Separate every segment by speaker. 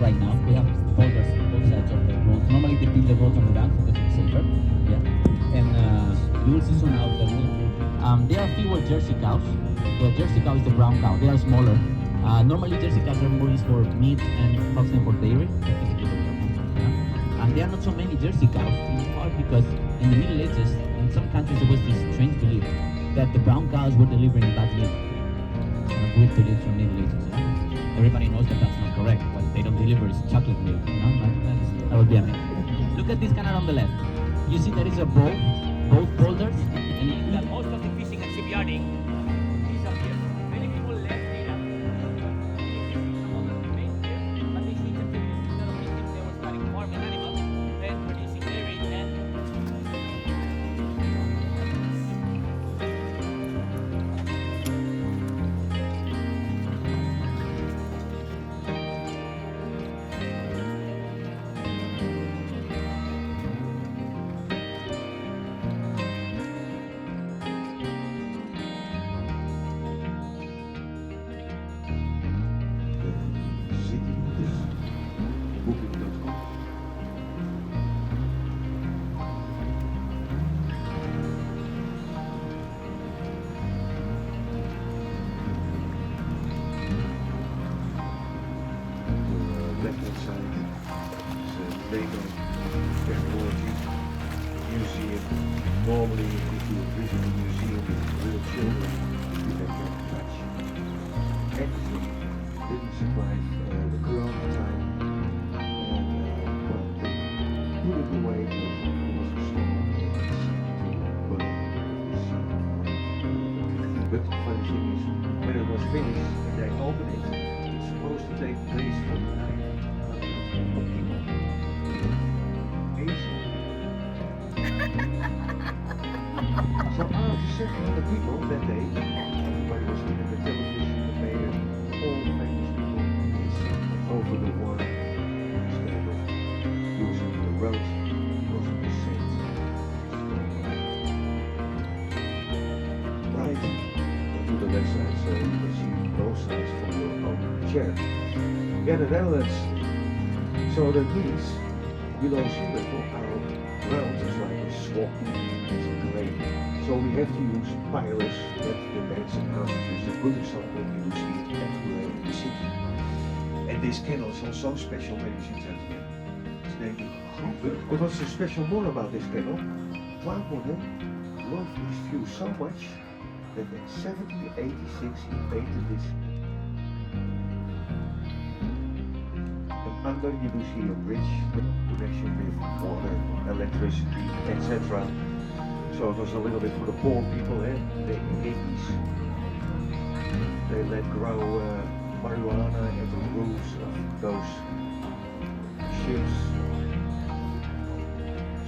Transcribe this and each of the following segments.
Speaker 1: right now. We have boulders on both sides of the roads. Normally they build the roads on the banks because it's safer. Yeah. And you will see soon how the there are fewer Jersey cows. The Jersey cow is the brown cow. They are smaller. Normally Jersey cows are more used for meat and Holstein for dairy. Yeah. And there are not so many Jersey cows in part because in the Middle Ages, in some countries there was this strange belief that the brown cows were delivering bad milk. Kind of weird beliefs from Middle Ages. Yeah? Everybody knows that that's not correct. What they don't deliver is chocolate milk. You know? That would be amazing. Look at this canal on the left. You see there is a boat, both boulders, and most of the fishing and shipyarding is up here. Many people left here some other remains here, but they switched activities. Instead of fishing, they were starting farming animals, then producing dairy and
Speaker 2: normally if you visit a museum with little children, you can get touch. Anything didn't survive the corona time, and well, they put it away, but it was a small but the funny thing is, when it was finished and they opened it, it's supposed to take place for 900 people. So after 700 people that day, everybody was looking at the television, the mayor, all the famous people over the water instead of using the road was a percent. Right to the left side, so you can see both sides from your own chair. Yeah, the Netherlands. So that means below sea level our ground is like a swamp, it's a clay. So we have to use pilots that the banks and houses. A good example you see it everywhere in the city. And this canal is also special, ladies and gentlemen. It's named Rouge. But what's so special more about this canal? Beaumont loved this view so much that in 1786 he painted this. And under you do see a bridge, connection with water, electricity, etc. So it was a little bit for the poor people, the hippies. They let grow marijuana at the roofs of those ships.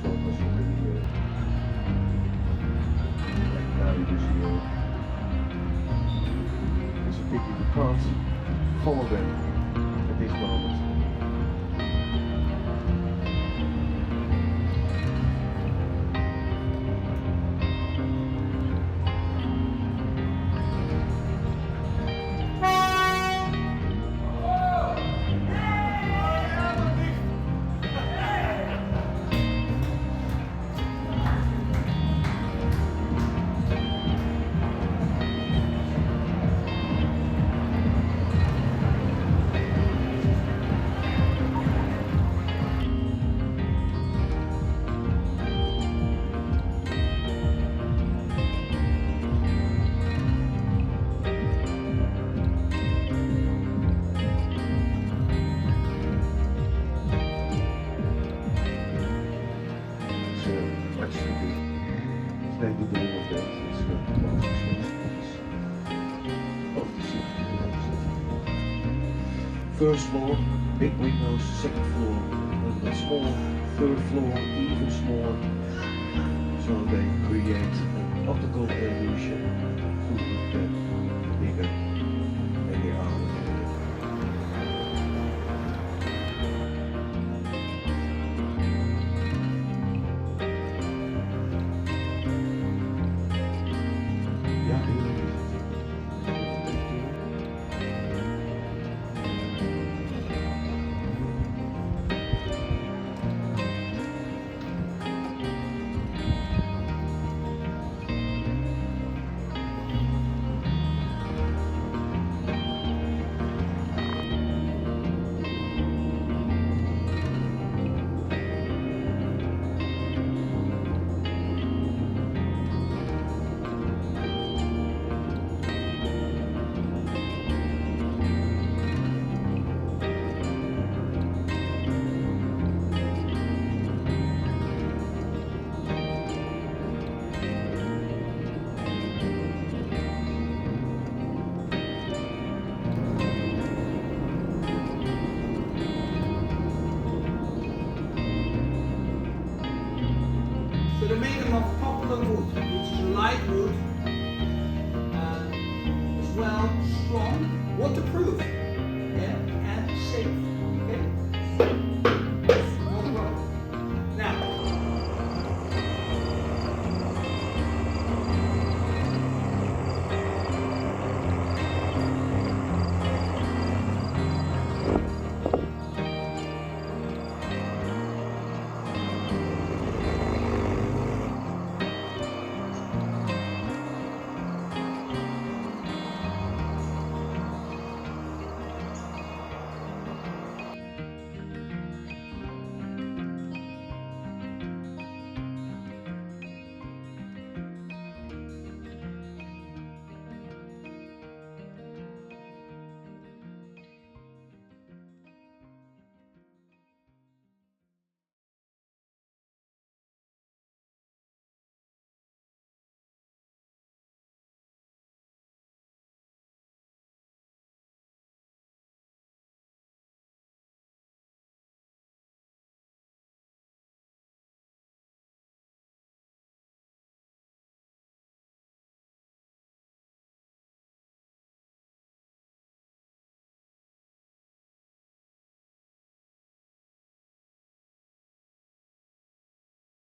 Speaker 2: So it was really, like now you just see, it's a pity we can't follow them at this moment. First floor, big windows, second floor, a little bit small, third floor, even smaller. So they create an optical illusion to the